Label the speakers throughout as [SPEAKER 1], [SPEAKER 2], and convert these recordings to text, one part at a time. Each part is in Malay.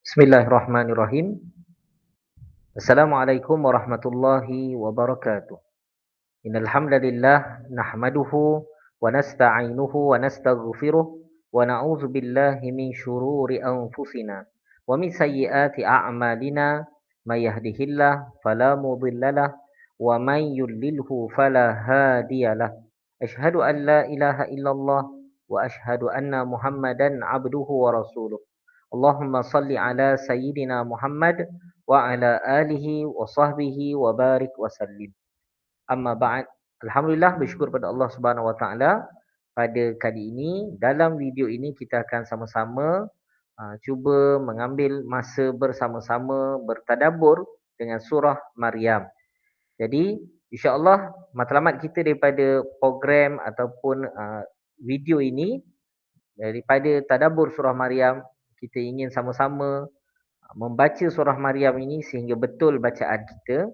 [SPEAKER 1] Bismillahirrahmanirrahim. Assalamualaikum warahmatullahi wabarakatuh. Innal hamdalillah nahmaduhu wa nasta'inuhu wa nastaghfiruh wa na'udzu billahi min shururi anfusina wa min sayyiati a'malina may yahdihillahu fala mudhillalah wa may yudlilhu fala hadiyalah. Asyhadu an la ilaha illallah wa asyhadu anna Muhammadan abduhu wa rasuluh. Allahumma salli ala sayyidina Muhammad wa ala alihi wa sahbihi wa barik wa sallim. Amma ba'd. Alhamdulillah, bersyukur pada Allah Subhanahu Wa Taala. Pada kali ini, dalam video ini kita akan sama-sama cuba mengambil masa bersama-sama bertadabbur dengan surah Maryam. Jadi, insya-Allah matlamat kita daripada program ataupun video ini daripada tadabbur surah Maryam, kita ingin sama-sama membaca surah Maryam ini sehingga betul bacaan kita.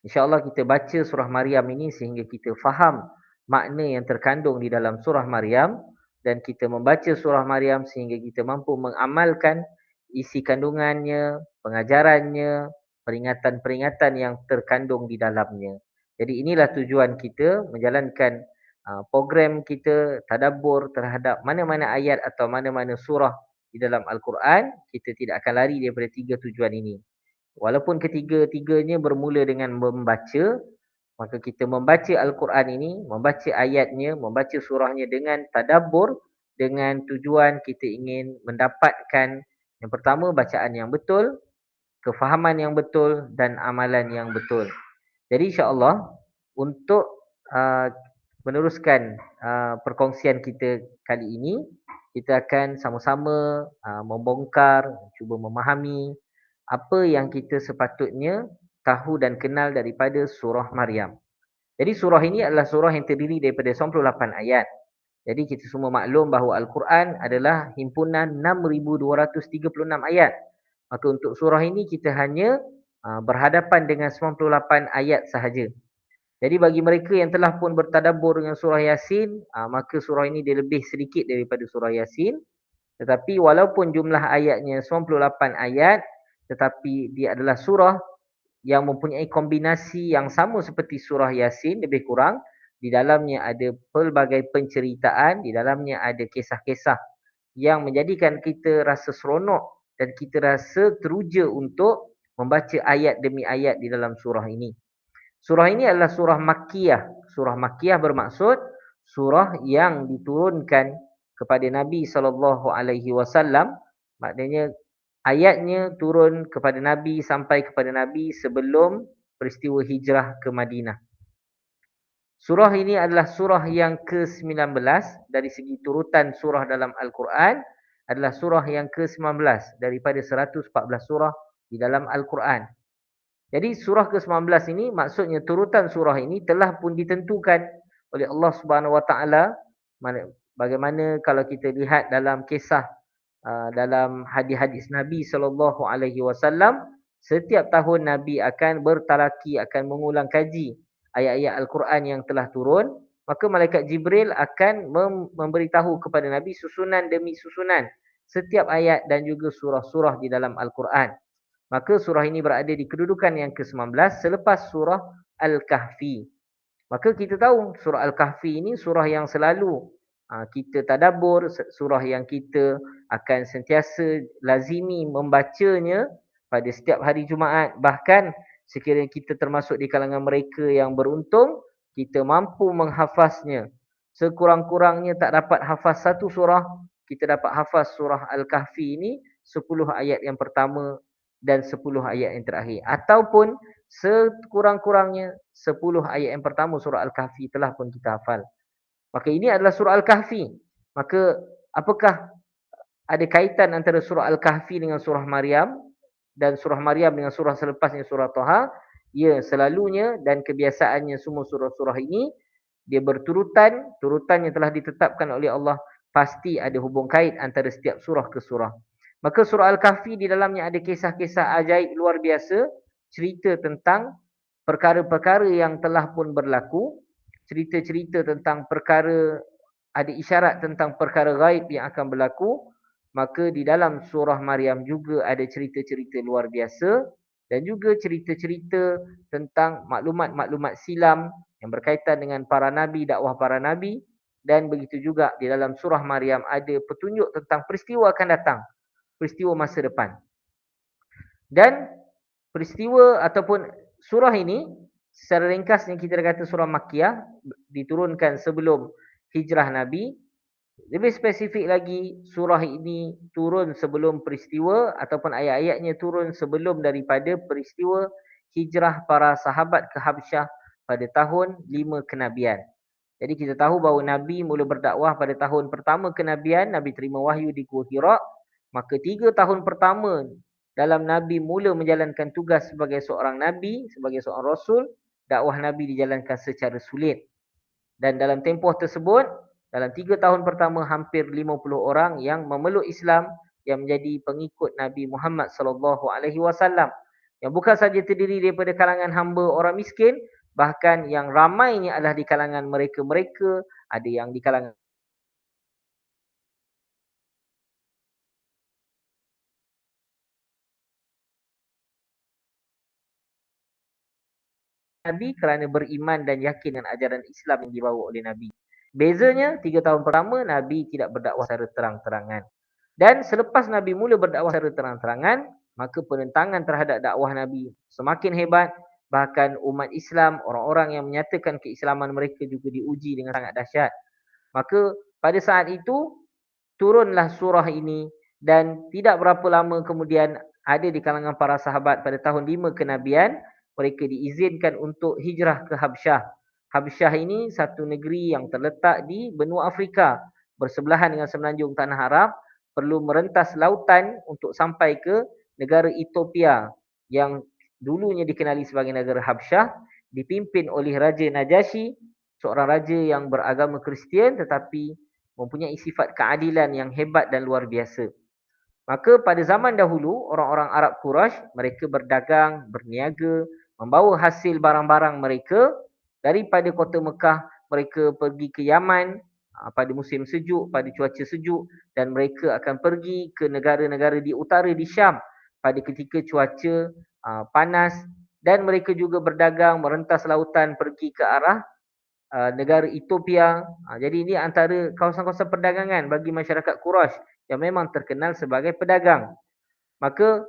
[SPEAKER 1] InsyaAllah kita baca surah Maryam ini sehingga kita faham makna yang terkandung di dalam surah Maryam, dan kita membaca surah Maryam sehingga kita mampu mengamalkan isi kandungannya, pengajarannya, peringatan-peringatan yang terkandung di dalamnya. Jadi inilah tujuan kita menjalankan program kita tadabbur terhadap mana-mana ayat atau mana-mana surah di dalam Al-Quran. Kita tidak akan lari daripada tiga tujuan ini. Walaupun ketiga-tiganya bermula dengan membaca, maka kita membaca Al-Quran ini, membaca ayatnya, membaca surahnya dengan tadabbur, dengan tujuan kita ingin mendapatkan yang pertama bacaan yang betul, kefahaman yang betul dan amalan yang betul. Jadi insya-Allah untuk uh, meneruskan perkongsian kita kali ini, kita akan sama-sama membongkar, cuba memahami apa yang kita sepatutnya tahu dan kenal daripada surah Maryam. Jadi surah ini adalah surah yang terdiri daripada 98 ayat. Jadi kita semua maklum bahawa Al-Quran adalah himpunan 6,236 ayat. Maka untuk surah ini kita hanya berhadapan dengan 98 ayat sahaja. Jadi bagi mereka yang telah pun bertadabbur dengan surah Yasin, maka surah ini dia lebih sedikit daripada surah Yasin. Tetapi walaupun jumlah ayatnya 98 ayat, tetapi dia adalah surah yang mempunyai kombinasi yang sama seperti surah Yasin lebih kurang. Di dalamnya ada pelbagai penceritaan, di dalamnya ada kisah-kisah yang menjadikan kita rasa seronok dan kita rasa teruja untuk membaca ayat demi ayat di dalam surah ini. Surah ini adalah surah Makkiyah. Surah Makkiyah bermaksud surah yang diturunkan kepada Nabi SAW. Maknanya ayatnya turun kepada Nabi sampai kepada Nabi sebelum peristiwa hijrah ke Madinah. Surah ini adalah surah yang ke-19 dari segi turutan surah dalam Al-Quran. Adalah surah yang ke-19 daripada 114 surah di dalam Al-Quran. Jadi surah ke-19 ini maksudnya turutan surah ini telah pun ditentukan oleh Allah Subhanahu Wa Taala. Bagaimana kalau kita lihat dalam kisah dalam hadis-hadis Nabi sallallahu alaihi wasallam, setiap tahun Nabi akan bertalaki, akan mengulang kaji ayat-ayat Al-Quran yang telah turun, maka malaikat Jibril akan memberitahu kepada Nabi susunan demi susunan setiap ayat dan juga surah-surah di dalam Al-Quran. Maka surah ini berada di kedudukan yang ke-19 selepas surah Al-Kahfi. Maka kita tahu surah Al-Kahfi ini surah yang selalu kita tadabbur, surah yang kita akan sentiasa lazimi membacanya pada setiap hari Jumaat. Bahkan sekiranya kita termasuk di kalangan mereka yang beruntung, kita mampu menghafaznya. Sekurang-kurangnya tak dapat hafaz satu surah, kita dapat hafaz surah Al-Kahfi ini 10 ayat yang pertama dan 10 ayat yang terakhir. Ataupun sekurang-kurangnya 10 ayat yang pertama surah Al-Kahfi telah pun kita hafal. Maka ini adalah surah Al-Kahfi. Maka apakah ada kaitan antara surah Al-Kahfi dengan surah Maryam dan surah Maryam dengan surah selepasnya surah Taha? Ya, selalunya dan kebiasaannya semua surah-surah ini dia berturutan, turutan yang telah ditetapkan oleh Allah, pasti ada hubung kait antara setiap surah ke surah. Maka surah Al-Kahfi di dalamnya ada kisah-kisah ajaib luar biasa, cerita tentang perkara-perkara yang telah pun berlaku, cerita-cerita tentang perkara, ada isyarat tentang perkara gaib yang akan berlaku, Maka di dalam surah Maryam juga ada cerita-cerita luar biasa dan juga cerita-cerita tentang maklumat-maklumat silam yang berkaitan dengan para nabi, dakwah para nabi, dan begitu juga di dalam surah Maryam ada petunjuk tentang peristiwa akan datang, peristiwa masa depan. Dan peristiwa ataupun surah ini secara ringkasnya kita kata surah Makkiyah, diturunkan sebelum hijrah Nabi. Lebih spesifik lagi, surah ini turun sebelum peristiwa ataupun ayat-ayatnya turun sebelum daripada peristiwa hijrah para sahabat ke Habsyah pada tahun 5 kenabian. Jadi kita tahu bahawa Nabi mula berdakwah pada tahun pertama kenabian, Nabi terima wahyu di Gua Hira. Maka 3 tahun pertama dalam Nabi mula menjalankan tugas sebagai seorang Nabi, sebagai seorang Rasul, dakwah Nabi dijalankan secara sulit. Dan dalam tempoh tersebut, dalam 3 tahun pertama hampir 50 orang yang memeluk Islam, yang menjadi pengikut Nabi Muhammad sallallahu alaihi wasallam. Yang bukan saja terdiri daripada kalangan hamba orang miskin, bahkan yang ramainya adalah di kalangan mereka-mereka, ada yang di kalangan Nabi kerana beriman dan yakin dengan ajaran Islam yang dibawa oleh Nabi. Bezanya 3 tahun pertama Nabi tidak berdakwah secara terang-terangan. Dan selepas Nabi mula berdakwah secara terang-terangan, maka penentangan terhadap dakwah Nabi semakin hebat. Bahkan umat Islam, orang-orang yang menyatakan keislaman mereka juga diuji dengan sangat dahsyat. Maka pada saat itu turunlah surah ini dan tidak berapa lama kemudian ada di kalangan para sahabat pada tahun 5 kenabian mereka diizinkan untuk hijrah ke Habsyah. Habsyah ini satu negeri yang terletak di benua Afrika bersebelahan dengan semenanjung tanah Arab, perlu merentas lautan untuk sampai ke negara Ethiopia yang dulunya dikenali sebagai negara Habsyah, dipimpin oleh Raja Najasyi, seorang raja yang beragama Kristian tetapi mempunyai sifat keadilan yang hebat dan luar biasa. Maka pada zaman dahulu, orang-orang Arab Quraisy, mereka berdagang, berniaga, membawa hasil barang-barang mereka daripada kota Mekah, mereka pergi ke Yaman pada musim sejuk, pada cuaca sejuk, dan mereka akan pergi ke negara-negara di utara di Syam pada ketika cuaca panas, dan mereka juga berdagang, merentas lautan pergi ke arah negara Ethiopia. Jadi ini antara kawasan-kawasan perdagangan bagi masyarakat Quraisy yang memang terkenal sebagai pedagang. Maka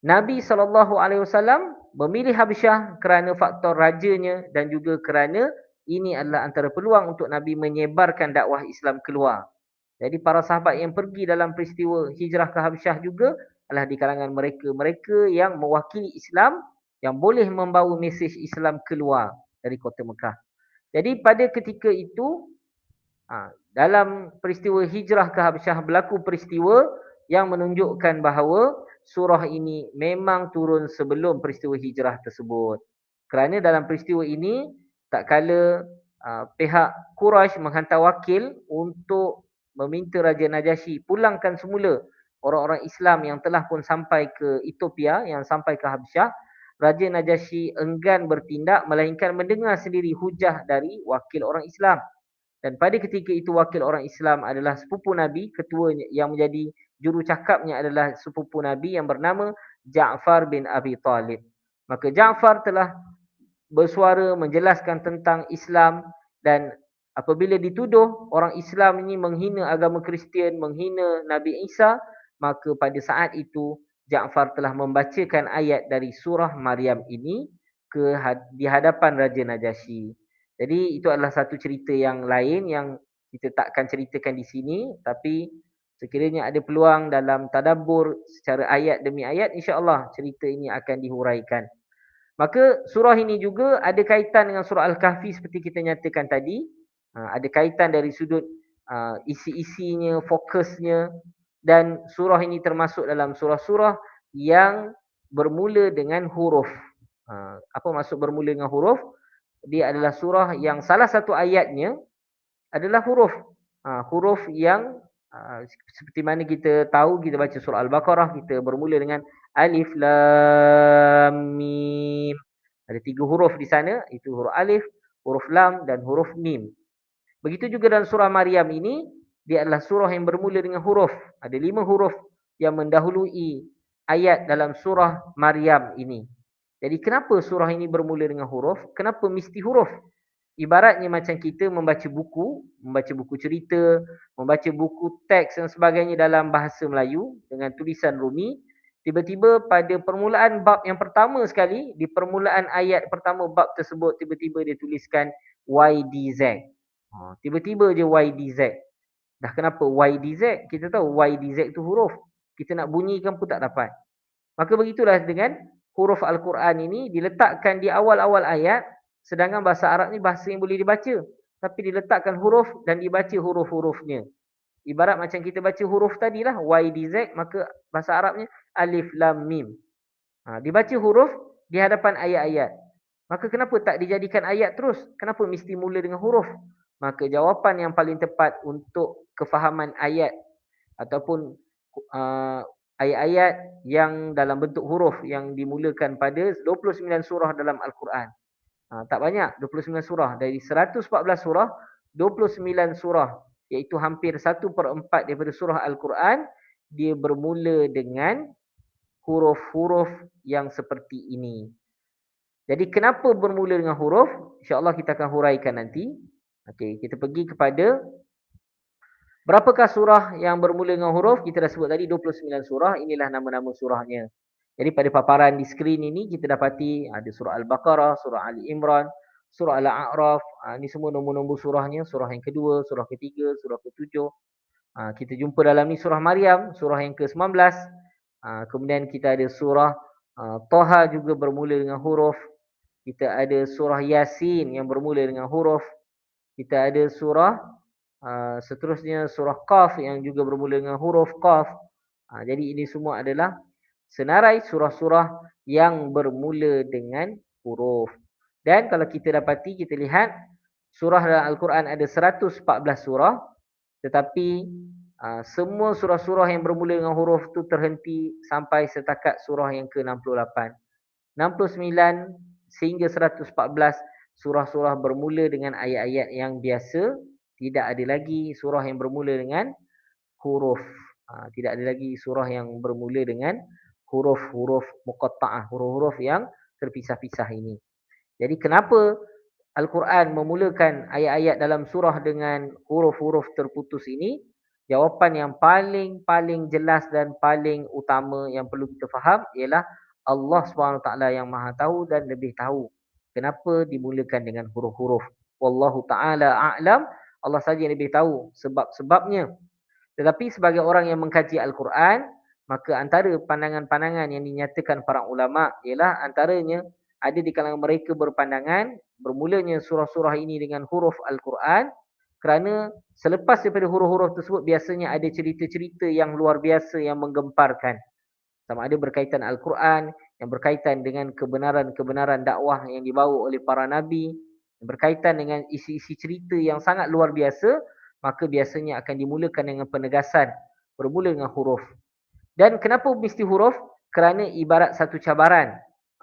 [SPEAKER 1] Nabi SAW memilih Habsyah kerana faktor rajanya dan juga kerana ini adalah antara peluang untuk Nabi menyebarkan dakwah Islam keluar. Jadi para sahabat yang pergi dalam peristiwa hijrah ke Habsyah juga adalah di kalangan mereka-mereka yang mewakili Islam yang boleh membawa mesej Islam keluar dari kota Mekah. Jadi pada ketika itu, dalam peristiwa hijrah ke Habsyah berlaku peristiwa yang menunjukkan bahawa surah ini memang turun sebelum peristiwa hijrah tersebut. Kerana dalam peristiwa ini, tak kala pihak Quraisy menghantar wakil untuk meminta Raja Najasyi pulangkan semula orang-orang Islam yang telah pun sampai ke Ethiopia, yang sampai ke Habsyah. Raja Najasyi enggan bertindak melainkan mendengar sendiri hujah dari wakil orang Islam. Dan pada ketika itu wakil orang Islam adalah sepupu Nabi, ketuanya yang menjadi juru cakapnya adalah sepupu Nabi yang bernama Ja'far bin Abi Talib. Maka Ja'far telah bersuara menjelaskan tentang Islam, dan apabila dituduh orang Islam ini menghina agama Kristian, menghina Nabi Isa, maka pada saat itu Ja'far telah membacakan ayat dari surah Maryam ini di hadapan Raja Najasyi. Jadi itu adalah satu cerita yang lain yang kita takkan ceritakan di sini, tapi sekiranya ada peluang dalam tadabbur secara ayat demi ayat, insya-Allah cerita ini akan dihuraikan. Maka surah ini juga ada kaitan dengan surah Al-Kahfi seperti kita nyatakan tadi. Ada kaitan dari sudut isi-isinya, fokusnya, dan surah ini termasuk dalam surah-surah yang bermula dengan huruf. Apa maksud bermula dengan huruf? Dia adalah surah yang salah satu ayatnya adalah huruf. Huruf yang seperti mana kita tahu, kita baca surah Al-Baqarah, kita bermula dengan Alif Lam Mim. Ada 3 huruf di sana, itu huruf alif, huruf lam dan huruf mim. Begitu juga dalam surah Maryam ini, Dia adalah surah yang bermula dengan huruf. Ada 5 huruf yang mendahului ayat dalam surah Maryam ini. Jadi kenapa surah ini bermula dengan huruf? Kenapa mesti huruf? Ibaratnya macam kita membaca buku cerita, membaca buku teks dan sebagainya dalam bahasa Melayu dengan tulisan Rumi. Tiba-tiba pada permulaan bab yang pertama sekali, di permulaan ayat pertama bab tersebut, tiba-tiba dia tuliskan YDZ. Tiba-tiba je YDZ. Dah kenapa YDZ? Kita tahu YDZ itu huruf. Kita nak bunyikan pun tak dapat. Maka begitulah dengan huruf Al-Quran ini diletakkan di awal-awal ayat, sedangkan bahasa Arab ni bahasa yang boleh dibaca. Tapi diletakkan huruf dan dibaca huruf-hurufnya. Ibarat macam kita baca huruf tadilah, YDZ, maka bahasa Arabnya Alif Lam Mim. Dibaca huruf di hadapan ayat-ayat. Maka kenapa tak dijadikan ayat terus? Kenapa mesti mula dengan huruf? Maka jawapan yang paling tepat untuk kefahaman ayat ataupun ayat-ayat yang dalam bentuk huruf yang dimulakan pada 29 surah dalam Al-Quran. Tak banyak, 29 surah. Dari 114 surah, 29 surah, iaitu hampir 1/4 daripada surah Al-Quran, dia bermula dengan huruf-huruf yang seperti ini. Jadi kenapa bermula dengan huruf? InsyaAllah kita akan huraikan nanti. Okey, kita pergi kepada berapakah surah yang bermula dengan huruf? Kita dah sebut tadi 29 surah. Inilah nama-nama surahnya. Jadi pada paparan di skrin ini kita dapati ada surah Al-Baqarah, surah Ali Imran, surah Al-A'raf. Ini semua nombor-nombor surahnya. Surah yang kedua, surah ketiga, surah ketujuh. Kita jumpa dalam ni surah Maryam, surah yang ke-19. Kemudian kita ada surah Taha juga bermula dengan huruf. Kita ada surah Yasin yang bermula dengan huruf. Kita ada surah seterusnya surah Qaf yang juga bermula dengan huruf Qaf. Jadi ini semua adalah senarai surah-surah yang bermula dengan huruf. Dan kalau kita dapati, kita lihat surah dalam Al-Quran ada 114 surah. Tetapi semua surah-surah yang bermula dengan huruf tu terhenti sampai setakat surah yang ke-68. 69 sehingga 114 surah-surah bermula dengan ayat-ayat yang biasa. Tidak ada lagi surah yang bermula dengan huruf. Tidak ada lagi surah yang bermula dengan huruf-huruf muqatta'ah, huruf-huruf yang terpisah-pisah ini. Jadi kenapa Al-Quran memulakan ayat-ayat dalam surah dengan huruf-huruf terputus ini? Jawapan yang paling jelas dan paling utama yang perlu kita faham ialah Allah SWT yang maha tahu dan lebih tahu kenapa dimulakan dengan huruf-huruf. Wallahu ta'ala a'lam. Allah saja yang lebih tahu sebab-sebabnya. Tetapi sebagai orang yang mengkaji Al-Quran, maka antara pandangan-pandangan yang dinyatakan para ulama' ialah antaranya ada di kalangan mereka berpandangan bermulanya surah-surah ini dengan huruf Al-Quran kerana selepas daripada huruf-huruf tersebut biasanya ada cerita-cerita yang luar biasa yang menggemparkan. Sama ada berkaitan Al-Quran, yang berkaitan dengan kebenaran-kebenaran dakwah yang dibawa oleh para nabi, yang berkaitan dengan isi-isi cerita yang sangat luar biasa, maka biasanya akan dimulakan dengan penegasan bermula dengan huruf. Dan kenapa mesti huruf? Kerana ibarat satu cabaran,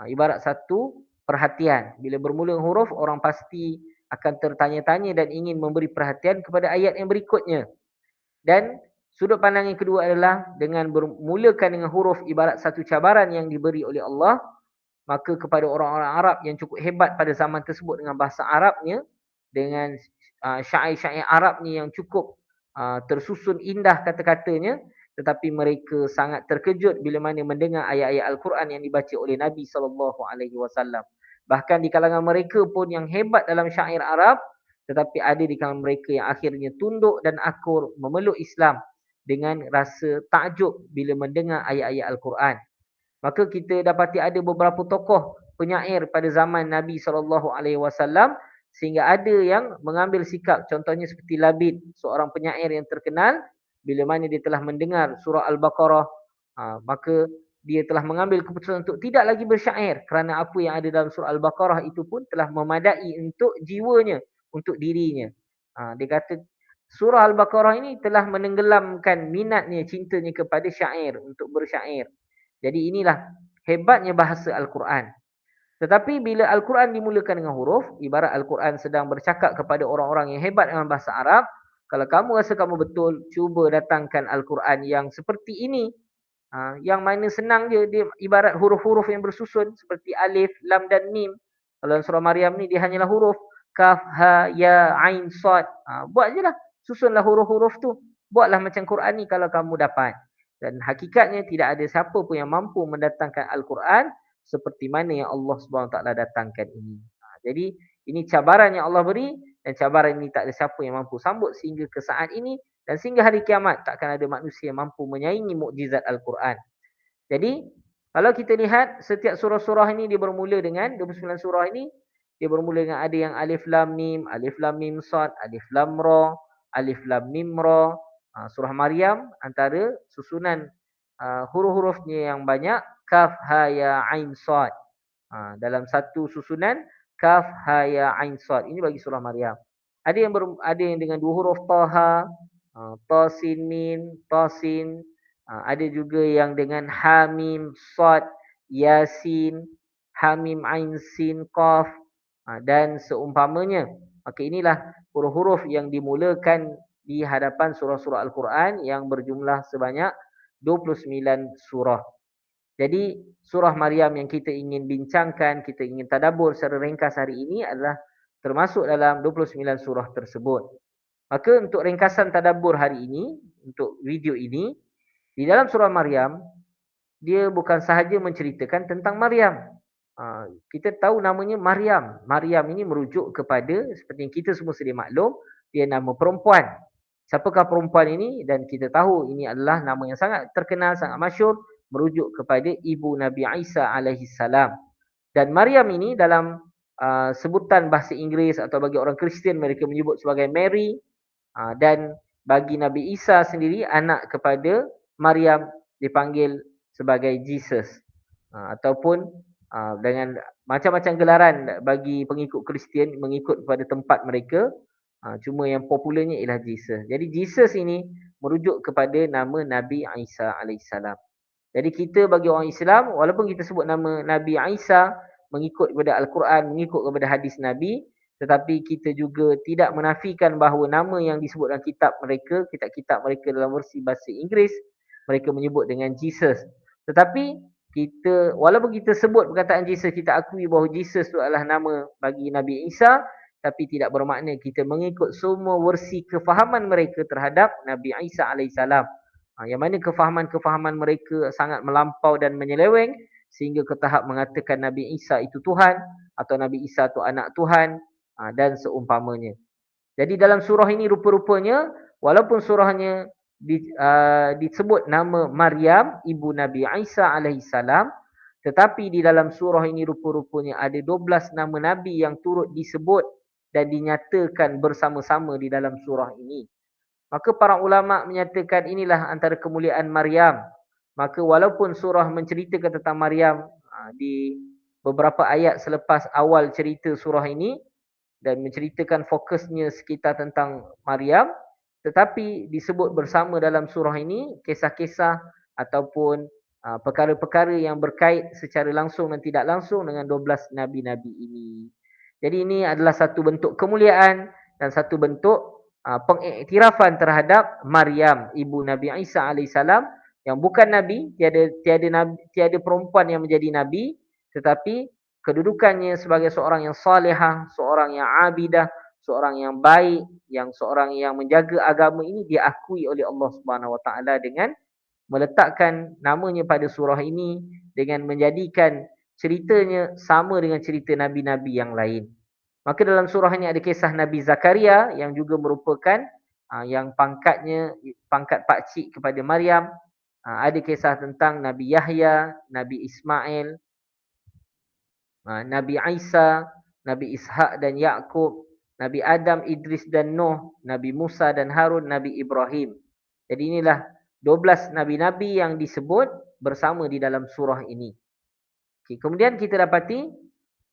[SPEAKER 1] ibarat satu perhatian. Bila bermula dengan huruf, orang pasti akan tertanya-tanya dan ingin memberi perhatian kepada ayat yang berikutnya. Dan sudut pandang yang kedua adalah dengan bermulakan dengan huruf ibarat satu cabaran yang diberi oleh Allah, maka kepada orang-orang Arab yang cukup hebat pada zaman tersebut dengan bahasa Arabnya, dengan syair-syair Arabnya yang cukup tersusun indah kata-katanya, tetapi mereka sangat terkejut bila mana mendengar ayat-ayat Al-Quran yang dibaca oleh Nabi SAW. Bahkan di kalangan mereka pun yang hebat dalam syair Arab, tetapi ada di kalangan mereka yang akhirnya tunduk dan akur memeluk Islam dengan rasa takjub bila mendengar ayat-ayat Al-Quran. Maka kita dapati ada beberapa tokoh penyair pada zaman Nabi SAW sehingga ada yang mengambil sikap, contohnya seperti Labid, seorang penyair yang terkenal, bila mana dia telah mendengar surah Al-Baqarah, maka dia telah mengambil keputusan untuk tidak lagi bersyair kerana apa yang ada dalam surah Al-Baqarah itu pun telah memadai untuk jiwanya, untuk dirinya. Dia kata surah Al-Baqarah ini telah menenggelamkan minatnya, cintanya kepada syair, untuk bersyair. Jadi inilah hebatnya bahasa Al-Quran. Tetapi bila Al-Quran dimulakan dengan huruf, ibarat Al-Quran sedang bercakap kepada orang-orang yang hebat dengan bahasa Arab, Kalau kamu rasa kamu betul, cuba datangkan Al-Quran yang seperti ini. Yang mana senang je, dia ibarat huruf-huruf yang bersusun seperti alif, lam dan mim. Kalau dalam surah Maryam ni dia hanyalah huruf kaf, ha, ya, ain, sad. Buat je lah, susunlah huruf-huruf tu. Buatlah macam Quran ni kalau kamu dapat. Dan hakikatnya tidak ada siapa pun yang mampu mendatangkan Al-Quran seperti mana yang Allah SWT datangkan ini. Jadi ini cabaran yang Allah beri, dan cabaran ini tak ada siapa yang mampu sambut sehingga ke saat ini. Dan sehingga hari kiamat takkan ada manusia yang mampu menyaingi mukjizat Al-Quran. Jadi kalau kita lihat setiap surah-surah ini dia bermula dengan 29 surah ini, dia bermula dengan ada yang alif lam mim sad, alif lam ra, alif lam mim ra. Surah Maryam antara susunan huruf-hurufnya yang banyak kaf ha ya ain sad. Dalam satu susunan kaf ha ya ain sad. Ini bagi surah Maryam. Ada yang dengan dua huruf taha, ta sin mim, ta sin. Ada juga yang dengan hamim sad, yasin, hamim ain sin qaf, dan seumpamanya. Maka inilah huruf-huruf yang dimulakan di hadapan surah-surah Al-Quran yang berjumlah sebanyak 29 surah. Jadi surah Maryam yang kita ingin bincangkan, kita ingin tadabbur secara ringkas hari ini adalah termasuk dalam 29 surah tersebut. Maka untuk ringkasan tadabbur hari ini, untuk video ini, di dalam surah Maryam, dia bukan sahaja menceritakan tentang Maryam. Kita tahu namanya Maryam. Maryam ini merujuk kepada, seperti yang kita semua sedia maklum, dia nama perempuan. Siapakah perempuan ini? Dan kita tahu ini adalah nama yang sangat terkenal, sangat masyhur, merujuk kepada ibu Nabi Isa alaihi salam. Dan Maryam ini dalam sebutan bahasa Inggeris atau bagi orang Kristian mereka menyebut sebagai Mary. Dan bagi Nabi Isa sendiri, anak kepada Maryam, dipanggil sebagai Jesus. Ataupun dengan macam-macam gelaran bagi pengikut Kristian mengikut kepada tempat mereka. Cuma yang popularnya ialah Jesus. Jadi Jesus ini merujuk kepada nama Nabi Isa alaihissalam. Jadi kita bagi orang Islam, walaupun kita sebut nama Nabi Isa mengikut kepada Al-Quran, mengikut kepada hadis Nabi, tetapi kita juga tidak menafikan bahawa nama yang disebut dalam kitab mereka, kitab-kitab mereka dalam versi bahasa Inggeris, mereka menyebut dengan Jesus. Tetapi kita, walaupun kita sebut perkataan Jesus, kita akui bahawa Jesus itu adalah nama bagi Nabi Isa, tapi tidak bermakna kita mengikut semua versi kefahaman mereka terhadap Nabi Isa alaihissalam. Yang mana kefahaman-kefahaman mereka sangat melampau dan menyeleweng sehingga ke tahap mengatakan Nabi Isa itu Tuhan atau Nabi Isa itu anak Tuhan dan seumpamanya. Jadi dalam surah ini rupa-rupanya walaupun surahnya disebut nama Maryam ibu Nabi Isa alaihissalam, tetapi di dalam surah ini rupa-rupanya ada 12 nama Nabi yang turut disebut dan dinyatakan bersama-sama di dalam surah ini. Maka para ulama menyatakan inilah antara kemuliaan Maryam. Maka walaupun surah menceritakan tentang Maryam di beberapa ayat selepas awal cerita surah ini dan menceritakan fokusnya sekitar tentang Maryam, tetapi disebut bersama dalam surah ini kisah-kisah ataupun perkara-perkara yang berkait secara langsung dan tidak langsung dengan 12 nabi-nabi ini. Jadi ini adalah satu bentuk kemuliaan dan satu bentuk pengiktirafan terhadap Maryam ibu Nabi Isa alaihissalam yang bukan nabi, tiada perempuan yang menjadi nabi, tetapi kedudukannya sebagai seorang yang salihah, seorang yang abidah, seorang yang baik, seorang yang menjaga agama ini diakui oleh Allah Subhanahu Wa Taala dengan meletakkan namanya pada surah ini dengan menjadikan ceritanya sama dengan cerita nabi-nabi yang lain. Maka dalam surah ini ada kisah Nabi Zakaria yang juga merupakan yang pangkatnya pangkat pakcik kepada Maryam. Ada kisah tentang Nabi Yahya, Nabi Ismail, Nabi Isa, Nabi Ishak dan Yaqub, Nabi Adam, Idris dan Nuh, Nabi Musa dan Harun, Nabi Ibrahim. Jadi inilah 12 nabi-nabi yang disebut bersama di dalam surah ini. Okay, kemudian kita dapati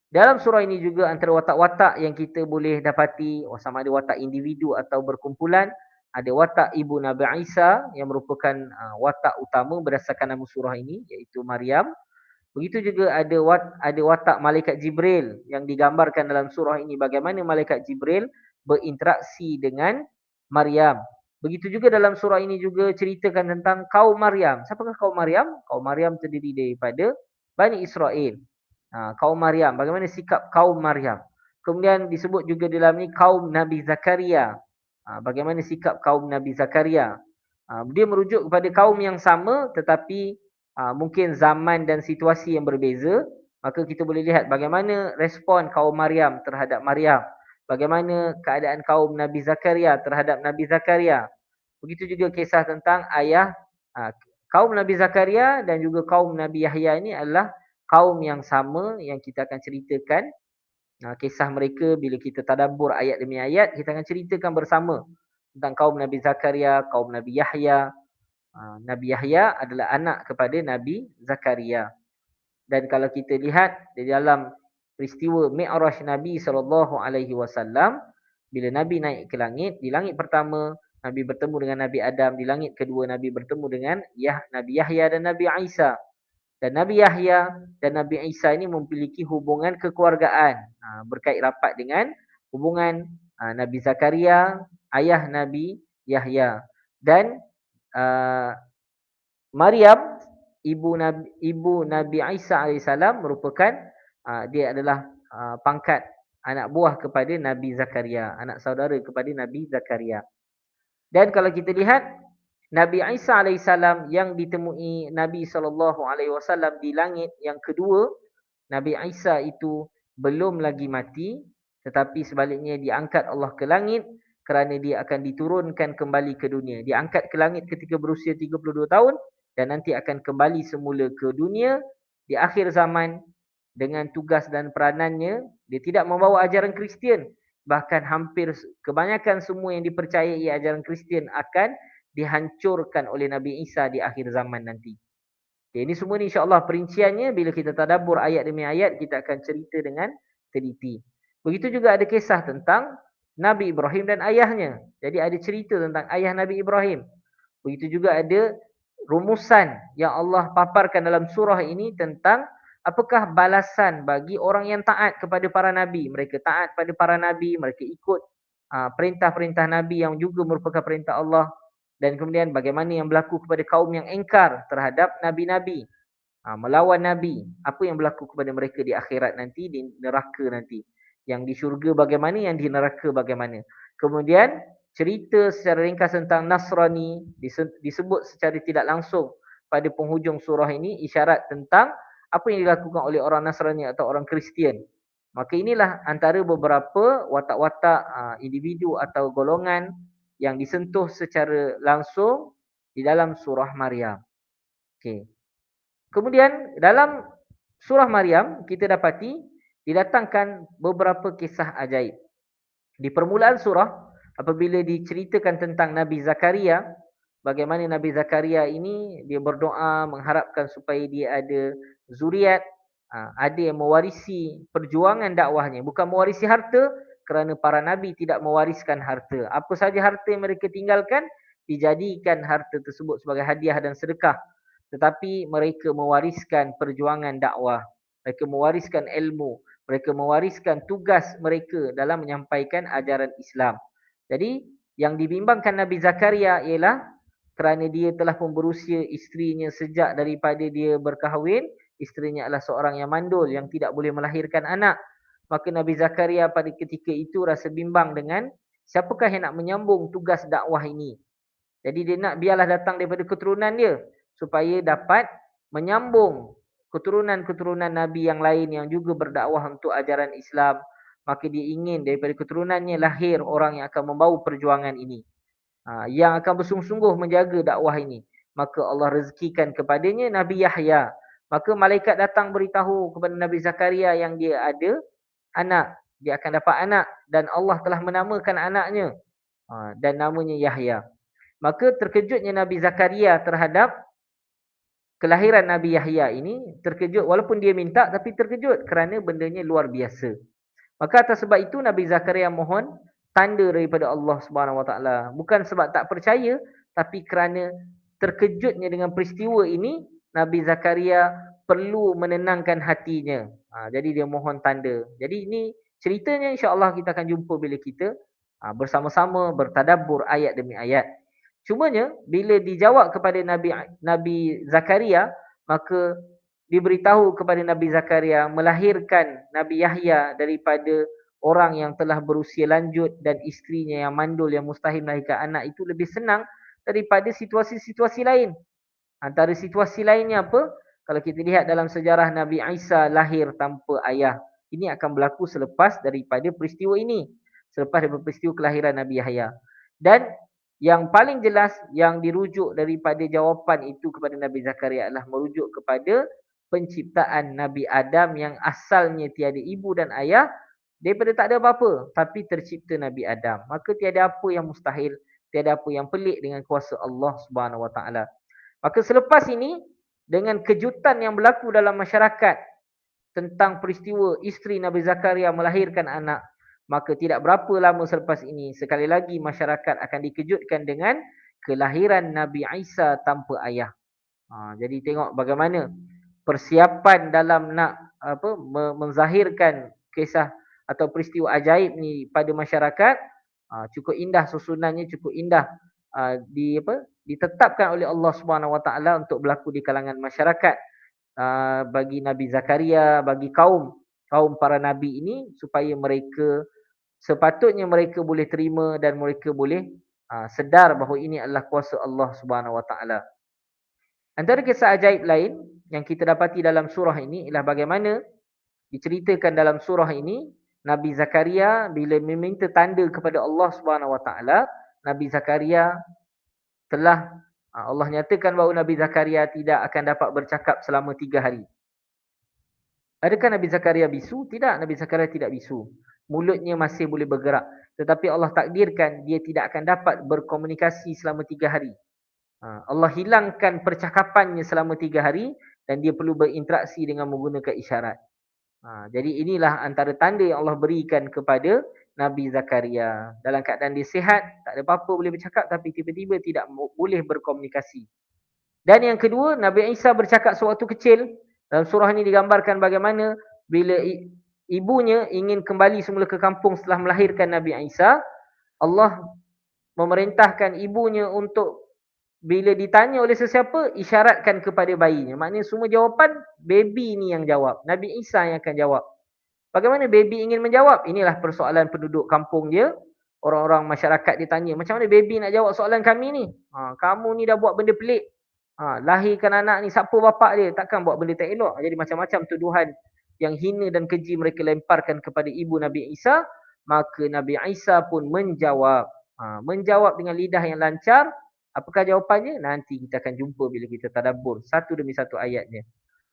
[SPEAKER 1] dalam surah ini juga antara watak-watak yang kita boleh dapati, sama ada watak individu atau berkumpulan, ada watak ibu Nabi Isa yang merupakan watak utama berdasarkan nama surah ini, iaitu Maryam. Begitu juga ada watak malaikat Jibril yang digambarkan dalam surah ini, bagaimana malaikat Jibril berinteraksi dengan Maryam. Begitu juga dalam surah ini juga ceritakan tentang kaum Maryam. Siapakah kaum Maryam? Kaum Maryam terdiri daripada Bani Israel. Kaum Maryam. Bagaimana sikap kaum Maryam? Kemudian disebut juga dalam ni kaum Nabi Zakaria. Bagaimana sikap kaum Nabi Zakaria? Dia merujuk kepada kaum yang sama tetapi mungkin zaman dan situasi yang berbeza. Maka kita boleh lihat bagaimana respon kaum Maryam terhadap Maryam. Bagaimana keadaan kaum Nabi Zakaria terhadap Nabi Zakaria. Begitu juga kisah tentang ayah kaum Nabi Zakaria dan juga kaum Nabi Yahya ini adalah kaum yang sama yang kita akan ceritakan kisah mereka bila kita tadabbur ayat demi ayat, kita akan ceritakan bersama tentang kaum Nabi Zakaria, kaum Nabi Yahya. Nabi Yahya adalah anak kepada Nabi Zakaria. Dan kalau kita lihat di dalam peristiwa Mi'raj Nabi SAW, bila Nabi naik ke langit, di langit pertama Nabi bertemu dengan Nabi Adam, di langit kedua Nabi bertemu dengan Nabi Yahya dan Nabi Isa. Dan Nabi Yahya dan Nabi Isa ini memiliki hubungan kekeluargaan berkait rapat dengan hubungan Nabi Zakaria, ayah Nabi Yahya. Dan Maryam, ibu Nabi Isa alaihissalam merupakan dia adalah pangkat anak buah kepada Nabi Zakaria, anak saudara kepada Nabi Zakaria. Dan kalau kita lihat Nabi Isa alaihissalam yang ditemui Nabi SAW di langit yang kedua, Nabi Isa itu belum lagi mati tetapi sebaliknya diangkat Allah ke langit kerana dia akan diturunkan kembali ke dunia. Diangkat ke langit ketika berusia 32 tahun dan nanti akan kembali semula ke dunia di akhir zaman dengan tugas dan peranannya. Dia tidak membawa ajaran Kristian. Bahkan hampir kebanyakan semua yang dipercayai ajaran Kristian akan dihancurkan oleh Nabi Isa di akhir zaman nanti. Okay, ini semua ni insya-Allah perinciannya bila kita tadabbur ayat demi ayat kita akan cerita dengan teliti. Begitu juga ada kisah tentang Nabi Ibrahim dan ayahnya. Jadi ada cerita tentang ayah Nabi Ibrahim. Begitu juga ada rumusan yang Allah paparkan dalam surah ini tentang apakah balasan bagi orang yang taat kepada para nabi. Mereka taat pada para nabi, mereka ikut perintah-perintah nabi yang juga merupakan perintah Allah. Dan kemudian bagaimana yang berlaku kepada kaum yang engkar terhadap nabi-nabi, melawan nabi, apa yang berlaku kepada mereka di akhirat nanti, di neraka nanti. Yang di syurga bagaimana, yang di neraka bagaimana. Kemudian cerita secara ringkas tentang Nasrani disebut secara tidak langsung pada penghujung surah ini, isyarat tentang apa yang dilakukan oleh orang Nasrani atau orang Kristian. Maka inilah antara beberapa watak-watak individu atau golongan yang disentuh secara langsung di dalam surah Maryam. Okey. Kemudian dalam surah Maryam kita dapati didatangkan beberapa kisah ajaib. Di permulaan surah apabila diceritakan tentang Nabi Zakaria, bagaimana Nabi Zakaria ini dia berdoa mengharapkan supaya dia ada zuriat, ada yang mewarisi perjuangan dakwahnya, bukan mewarisi harta kerana para nabi tidak mewariskan harta. Apa saja harta yang mereka tinggalkan dijadikan harta tersebut sebagai hadiah dan sedekah. Tetapi mereka mewariskan perjuangan dakwah. Mereka mewariskan ilmu. Mereka mewariskan tugas mereka dalam menyampaikan ajaran Islam. Jadi yang dibimbangkan Nabi Zakaria ialah kerana dia telah pun berusia isterinya sejak daripada dia berkahwin. Isterinya adalah seorang yang mandul yang tidak boleh melahirkan anak. Maka Nabi Zakaria pada ketika itu rasa bimbang dengan siapakah yang nak menyambung tugas dakwah ini. Jadi dia nak biarlah datang daripada keturunan dia supaya dapat menyambung keturunan-keturunan Nabi yang lain yang juga berdakwah untuk ajaran Islam. Maka dia ingin daripada keturunannya lahir orang yang akan membawa perjuangan ini. Yang akan bersungguh-sungguh menjaga dakwah ini. Maka Allah rezekikan kepadanya Nabi Yahya. Maka malaikat datang beritahu kepada Nabi Zakaria yang dia ada anak. Dia akan dapat anak dan Allah telah menamakan anaknya. Dan namanya Yahya. Maka terkejutnya Nabi Zakaria terhadap kelahiran Nabi Yahya ini. Terkejut walaupun dia minta tapi terkejut kerana bendanya luar biasa. Maka atas sebab itu Nabi Zakaria mohon tanda daripada Allah Subhanahu Wa Taala. Bukan sebab tak percaya tapi kerana terkejutnya dengan peristiwa ini, Nabi Zakaria perlu menenangkan hatinya. Jadi dia mohon tanda. Jadi ini ceritanya insya-Allah kita akan jumpa bila kita bersama-sama bertadabbur ayat demi ayat. Cumanya bila dijawab kepada Nabi Zakaria, maka diberitahu kepada Nabi Zakaria melahirkan Nabi Yahya daripada orang yang telah berusia lanjut dan isterinya yang mandul yang mustahil melahirkan anak itu lebih senang daripada situasi-situasi lain. Antara situasi lainnya apa? Kalau kita lihat dalam sejarah Nabi Isa lahir tanpa ayah. Ini akan berlaku selepas daripada peristiwa ini. Selepas daripada peristiwa kelahiran Nabi Yahya. Dan yang paling jelas yang dirujuk daripada jawapan itu kepada Nabi Zakaria adalah merujuk kepada penciptaan Nabi Adam yang asalnya tiada ibu dan ayah daripada tak ada apa-apa. Tapi tercipta Nabi Adam. Maka tiada apa yang mustahil. Tiada apa yang pelik dengan kuasa Allah Subhanahu Wa Taala. Maka selepas ini, dengan kejutan yang berlaku dalam masyarakat tentang peristiwa isteri Nabi Zakaria melahirkan anak, maka tidak berapa lama selepas ini, sekali lagi masyarakat akan dikejutkan dengan kelahiran Nabi Isa tanpa ayah. Jadi tengok bagaimana persiapan dalam nak menzahirkan kisah atau peristiwa ajaib ni pada masyarakat. Cukup indah susunannya, cukup indah ditetapkan oleh Allah Subhanahu Wa Taala untuk berlaku di kalangan masyarakat bagi Nabi Zakaria, bagi kaum para nabi ini supaya mereka sepatutnya mereka boleh terima dan mereka boleh sedar bahawa ini adalah kuasa Allah Subhanahu Wa Taala. Antara kisah ajaib lain yang kita dapati dalam surah ini ialah bagaimana diceritakan dalam surah ini Nabi Zakaria bila meminta tanda kepada Allah Subhanahu Wa Taala, Nabi Zakaria telah Allah nyatakan bahawa Nabi Zakaria tidak akan dapat bercakap selama 3 hari. Adakah Nabi Zakaria bisu? Tidak, Nabi Zakaria tidak bisu. Mulutnya masih boleh bergerak. Tetapi Allah takdirkan dia tidak akan dapat berkomunikasi selama 3 hari. Allah hilangkan percakapannya selama 3 hari dan dia perlu berinteraksi dengan menggunakan isyarat. Jadi inilah antara tanda yang Allah berikan kepada Nabi Zakaria. Dalam keadaan dia sihat, tak ada apa-apa boleh bercakap tapi tiba-tiba tidak boleh berkomunikasi. Dan yang kedua, Nabi Isa bercakap sewaktu kecil. Dalam surah ini digambarkan bagaimana bila ibunya ingin kembali semula ke kampung setelah melahirkan Nabi Isa, Allah memerintahkan ibunya untuk bila ditanya oleh sesiapa, isyaratkan kepada bayinya. Maknanya semua jawapan, baby ni yang jawab. Nabi Isa yang akan jawab. Bagaimana baby ingin menjawab? Inilah persoalan penduduk kampung dia. Orang-orang masyarakat dia tanya, macam mana baby nak jawab soalan kami ni? Kamu ni dah buat benda pelik. Lahirkan anak ni, siapa bapak dia? Takkan buat benda tak elok. Jadi macam-macam tuduhan yang hina dan keji mereka lemparkan kepada ibu Nabi Isa. Maka Nabi Isa pun menjawab. Menjawab dengan lidah yang lancar. Apakah jawapannya? Nanti kita akan jumpa bila kita tadabbur satu demi satu ayatnya.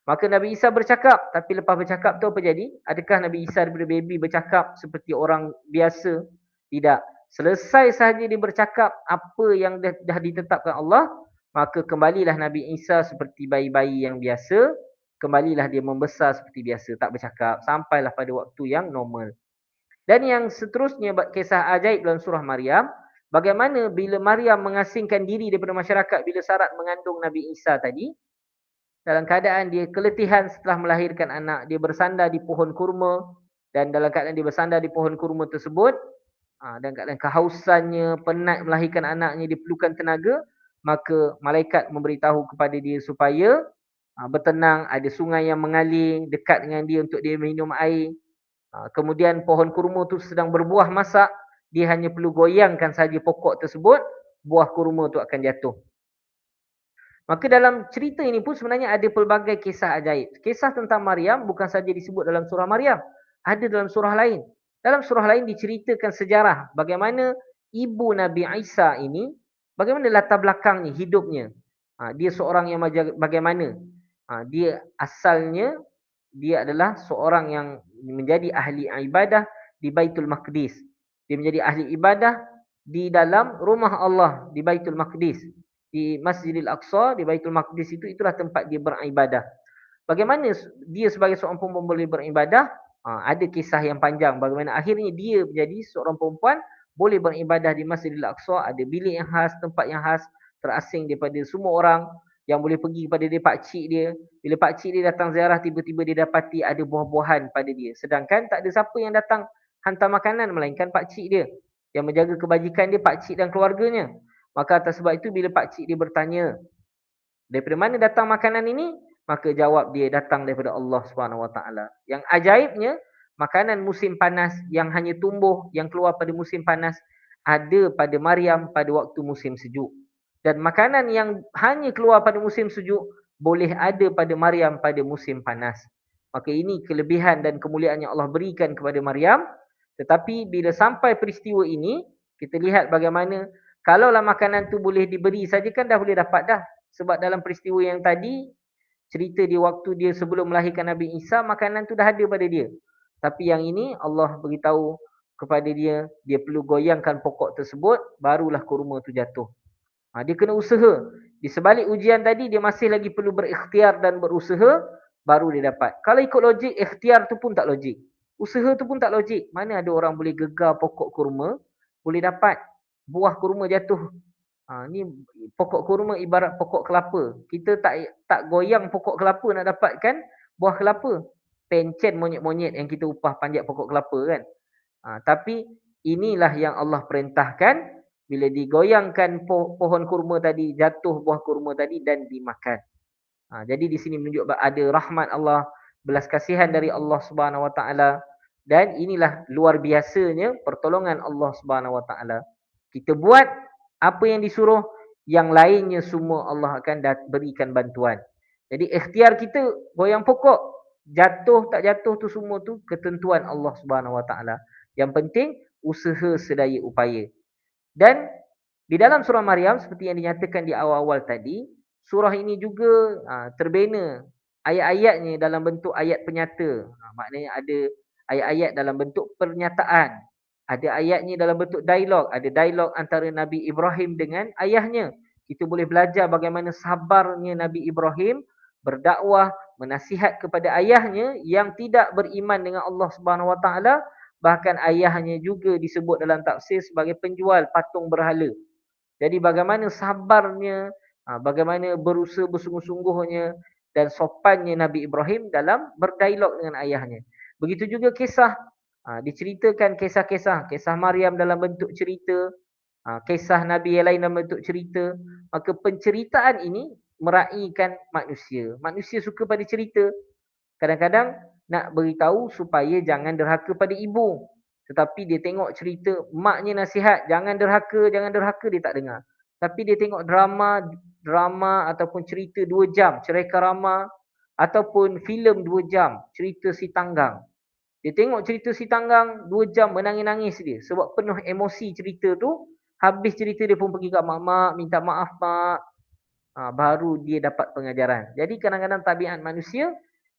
[SPEAKER 1] Maka Nabi Isa bercakap. Tapi lepas bercakap tu apa jadi? Adakah Nabi Isa daripada baby bercakap seperti orang biasa? Tidak. Selesai sahaja dia bercakap apa yang dah ditetapkan Allah, maka kembalilah Nabi Isa seperti bayi-bayi yang biasa. Kembalilah dia membesar seperti biasa, tak bercakap. Sampailah pada waktu yang normal. Dan yang seterusnya kisah ajaib dalam surah Maryam. Bagaimana bila Maryam mengasingkan diri daripada masyarakat bila Sarat mengandung Nabi Isa tadi. Dalam keadaan dia keletihan setelah melahirkan anak. Dia bersandar di pohon kurma. Dan dalam keadaan dia bersandar di pohon kurma tersebut. Dan keadaan kehausannya, penat melahirkan anaknya, dia perlukan tenaga. Maka malaikat memberitahu kepada dia supaya bertenang. Ada sungai yang mengalir dekat dengan dia untuk dia minum air. Kemudian pohon kurma tu sedang berbuah masak. Dia hanya perlu goyangkan saja pokok tersebut. Buah kurma tu akan jatuh. Maka dalam cerita ini pun sebenarnya ada pelbagai kisah ajaib. Kisah tentang Maryam bukan saja disebut dalam surah Maryam. Ada dalam surah lain. Dalam surah lain diceritakan sejarah bagaimana ibu Nabi Isa ini, bagaimana latar belakangnya, hidupnya. Dia seorang yang bagaimana. Dia asalnya, dia adalah seorang yang menjadi ahli ibadah di Baitul Maqdis. Dia menjadi ahli ibadah di dalam rumah Allah di Baitul Maqdis. Di Masjidil Aqsa, di Baitul Maqdis itu, itulah tempat dia beribadah. Bagaimana dia sebagai seorang perempuan boleh beribadah? Ada kisah yang panjang. Bagaimana akhirnya dia menjadi seorang perempuan boleh beribadah di Masjidil Aqsa. Ada bilik yang khas, tempat yang khas, terasing daripada semua orang yang boleh pergi kepada dia, pakcik dia. Bila pakcik dia datang ziarah, tiba-tiba dia dapati ada buah-buahan pada dia. Sedangkan tak ada siapa yang datang hantar makanan melainkan pakcik dia. Yang menjaga kebajikan dia pakcik dan keluarganya. Maka atas sebab itu bila pakcik dia bertanya, daripada mana datang makanan ini? Maka jawab dia, datang daripada Allah Subhanahu Wa Taala. Yang ajaibnya, makanan musim panas yang hanya tumbuh, yang keluar pada musim panas, ada pada Maryam pada waktu musim sejuk. Dan makanan yang hanya keluar pada musim sejuk, boleh ada pada Maryam pada musim panas. Maka ini kelebihan dan kemuliaan yang Allah berikan kepada Maryam. Tetapi bila sampai peristiwa ini, kita lihat bagaimana, kalaulah makanan tu boleh diberi saja kan dah boleh dapat dah. Sebab dalam peristiwa yang tadi, cerita di waktu dia sebelum melahirkan Nabi Isa, makanan tu dah ada pada dia. Tapi yang ini Allah beritahu kepada dia, dia perlu goyangkan pokok tersebut, barulah kurma tu jatuh. Dia kena usaha. Di sebalik ujian tadi, dia masih lagi perlu berikhtiar dan berusaha, baru dia dapat. Kalau ikut logik, ikhtiar tu pun tak logik. Usaha tu pun tak logik. Mana ada orang boleh gegar pokok kurma, boleh dapat buah kurma jatuh. Ni pokok kurma ibarat pokok kelapa. Kita tak goyang pokok kelapa nak dapatkan buah kelapa. Pencen monyet-monyet yang kita upah panjat pokok kelapa kan. Tapi inilah yang Allah perintahkan, bila digoyangkan pohon kurma tadi, jatuh buah kurma tadi dan dimakan. Jadi di sini menunjuk ada rahmat Allah, belas kasihan dari Allah Subhanahu Wa Taala, dan inilah luar biasanya pertolongan Allah Subhanahu Wa Taala. Kita buat apa yang disuruh, yang lainnya semua Allah akan berikan bantuan. Jadi ikhtiar kita goyang pokok, jatuh tak jatuh tu semua tu ketentuan Allah Subhanahu Wa Taala. Yang penting usaha sedaya upaya. Dan di dalam surah Maryam seperti yang dinyatakan di awal-awal tadi, surah ini juga terbina ayat-ayatnya dalam bentuk ayat penyata. Maknanya ada ayat-ayat dalam bentuk pernyataan. Ada ayatnya dalam bentuk dialog. Ada dialog antara Nabi Ibrahim dengan ayahnya. Kita boleh belajar bagaimana sabarnya Nabi Ibrahim berdakwah, menasihat kepada ayahnya yang tidak beriman dengan Allah Subhanahu Wa Taala. Bahkan ayahnya juga disebut dalam tafsir sebagai penjual patung berhala. Jadi bagaimana sabarnya, bagaimana berusaha bersungguh-sungguhnya dan sopannya Nabi Ibrahim dalam berdialog dengan ayahnya. Begitu juga kisah, diceritakan kisah-kisah, kisah Maryam dalam bentuk cerita, kisah Nabi yang lain dalam bentuk cerita. Maka penceritaan ini meraihkan manusia. Manusia suka pada cerita. Kadang-kadang nak beritahu supaya jangan derhaka pada ibu. Tetapi dia tengok cerita, maknya nasihat, jangan derhaka, dia tak dengar. Tapi dia tengok drama ataupun cerita 2 jam, cerai karama, ataupun filem 2 jam, cerita si tanggang. Dia tengok cerita si tanggang 2 jam menangis-nangis dia. Sebab penuh emosi cerita tu, habis cerita dia pun pergi kat mak-mak, minta maaf mak. Baru dia dapat pengajaran. Jadi kadang-kadang tabiat manusia,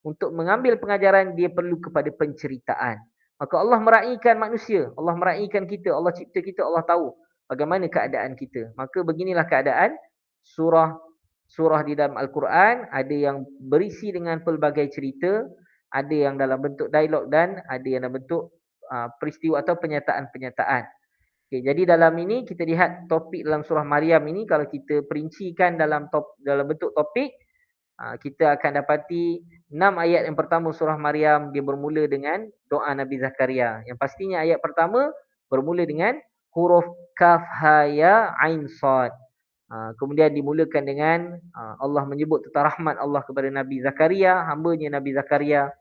[SPEAKER 1] untuk mengambil pengajaran dia perlu kepada penceritaan. Maka Allah meraihkan manusia, Allah meraihkan kita, Allah cipta kita, Allah tahu bagaimana keadaan kita. Maka beginilah keadaan surah di dalam Al-Quran, ada yang berisi dengan pelbagai cerita, ada yang dalam bentuk dialog dan ada yang dalam bentuk peristiwa atau penyataan-penyataan. Okay, jadi dalam ini kita lihat topik dalam surah Maryam ini, kalau kita perincikan dalam bentuk topik, kita akan dapati 6 ayat yang pertama surah Maryam dia bermula dengan doa Nabi Zakaria. Yang pastinya ayat pertama bermula dengan huruf kaf ha ya ain sad. Kemudian dimulakan dengan Allah menyebut tentang rahmat Allah kepada Nabi Zakaria, hamba-Nya Nabi Zakaria.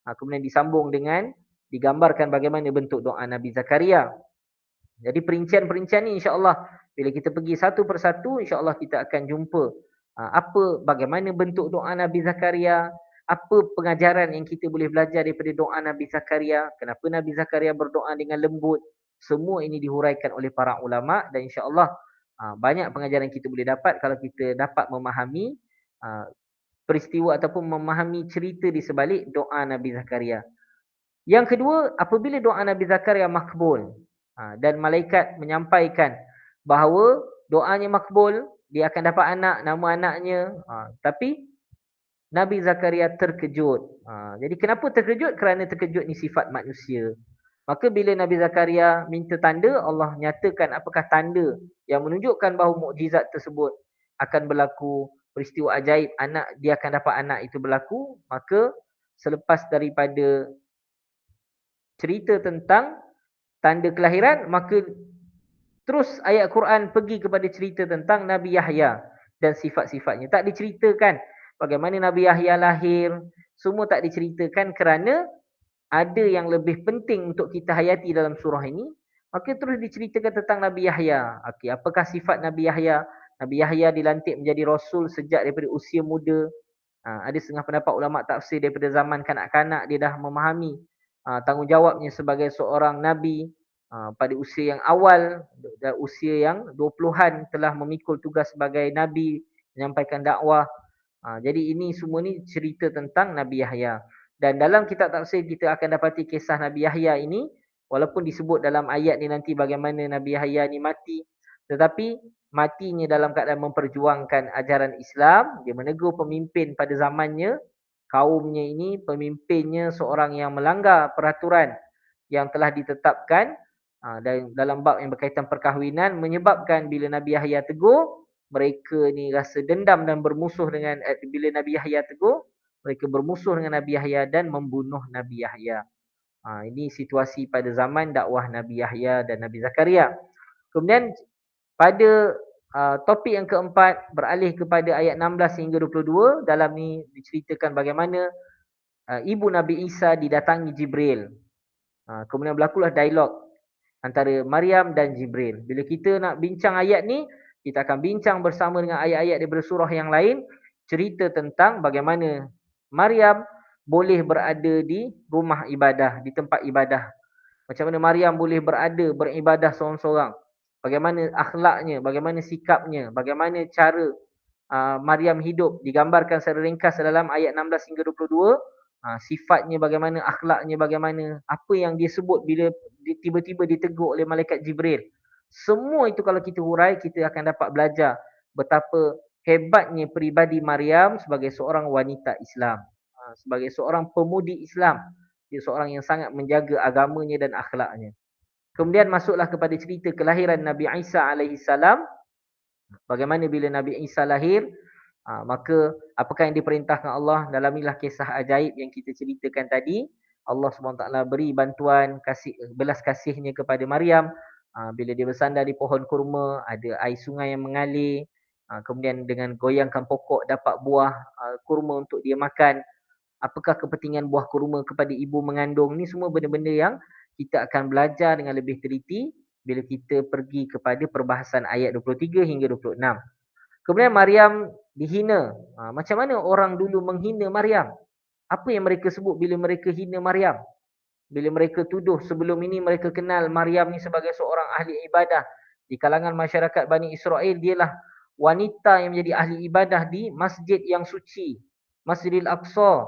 [SPEAKER 1] Kemudian disambung dengan digambarkan bagaimana bentuk doa Nabi Zakaria. Jadi perincian-perincian ni insya-Allah bila kita pergi satu persatu, insya-Allah kita akan jumpa bagaimana bentuk doa Nabi Zakaria, apa pengajaran yang kita boleh belajar daripada doa Nabi Zakaria, kenapa Nabi Zakaria berdoa dengan lembut. Semua ini dihuraikan oleh para ulama dan insya-Allah banyak pengajaran kita boleh dapat kalau kita dapat memahami peristiwa ataupun memahami cerita di sebalik doa Nabi Zakaria. Yang kedua, apabila doa Nabi Zakaria makbul, dan malaikat menyampaikan bahawa doanya makbul, dia akan dapat anak, nama anaknya. Tapi Nabi Zakaria terkejut. Jadi kenapa terkejut? Kerana terkejut ni sifat manusia. Maka bila Nabi Zakaria minta tanda, Allah nyatakan apakah tanda yang menunjukkan bahawa mukjizat tersebut akan berlaku, peristiwa ajaib anak dia akan dapat anak itu berlaku. Maka selepas daripada cerita tentang tanda kelahiran, maka Terus ayat Quran pergi kepada cerita tentang Nabi Yahya dan sifat-sifatnya. Tak diceritakan bagaimana Nabi Yahya lahir, semua tak diceritakan kerana ada yang lebih penting untuk kita hayati dalam surah ini. Maka terus diceritakan tentang Nabi Yahya. Okey, apakah sifat Nabi Yahya? Nabi Yahya dilantik menjadi rasul sejak daripada usia muda. Ada setengah pendapat ulama tafsir daripada zaman kanak-kanak dia dah memahami tanggungjawabnya sebagai seorang nabi. Pada usia yang awal, usia yang 20-an telah memikul tugas sebagai nabi, menyampaikan dakwah. Jadi ini semua ni cerita tentang Nabi Yahya. Dan dalam kitab tafsir kita akan dapati kisah Nabi Yahya ini, walaupun disebut dalam ayat ni nanti bagaimana Nabi Yahya ni mati, tetapi matinya dalam keadaan memperjuangkan ajaran Islam. Dia menegur pemimpin pada zamannya, kaumnya ini, pemimpinnya seorang yang melanggar peraturan yang telah ditetapkan dan dalam bab yang berkaitan perkahwinan, menyebabkan bila Nabi Yahya tegur, mereka ni rasa dendam dan bermusuh dengan bila Nabi Yahya tegur, mereka bermusuh dengan Nabi Yahya dan membunuh Nabi Yahya. Ini situasi pada zaman dakwah Nabi Yahya dan Nabi Zakaria. Kemudian pada topik yang keempat, beralih kepada ayat 16 hingga 22. Dalam ni diceritakan bagaimana ibu Nabi Isa didatangi Jibril. Kemudian berlakulah dialog antara Maryam dan Jibril. Bila kita nak bincang ayat ni, kita akan bincang bersama dengan ayat-ayat daripada surah yang lain, cerita tentang bagaimana Maryam boleh berada di rumah ibadah, di tempat ibadah. Macam mana Maryam boleh berada beribadah seorang-seorang. Bagaimana akhlaknya, bagaimana sikapnya, bagaimana cara Maryam hidup, digambarkan secara ringkas dalam ayat 16 hingga 22. Sifatnya bagaimana, akhlaknya bagaimana, apa yang dia sebut bila tiba-tiba ditegur oleh malaikat Jibril. Semua itu kalau kita hurai, kita akan dapat belajar betapa hebatnya peribadi Maryam sebagai seorang wanita Islam, sebagai seorang pemudi Islam. Dia seorang yang sangat menjaga agamanya dan akhlaknya. Kemudian masuklah kepada cerita kelahiran Nabi Isa alaihi salam. Bagaimana bila Nabi Isa lahir, maka apakah yang diperintahkan Allah, dalam inilah kisah ajaib yang kita ceritakan tadi. Allah SWT beri bantuan, belas kasihnya kepada Maryam. Bila dia bersandar di pohon kurma, ada air sungai yang mengalir. Kemudian dengan goyangkan pokok dapat buah kurma untuk dia makan. Apakah kepentingan buah kurma kepada ibu mengandung? Ni semua benda-benda yang kita akan belajar dengan lebih teliti bila kita pergi kepada perbahasan ayat 23 hingga 26. Kemudian Maryam dihina. Macam mana orang dulu menghina Maryam? Apa yang mereka sebut bila mereka hina Maryam? Bila mereka tuduh sebelum ini mereka kenal Maryam ni sebagai seorang ahli ibadah. Di kalangan masyarakat Bani Israel, dialah wanita yang menjadi ahli ibadah di masjid yang suci, Masjidil Aqsa.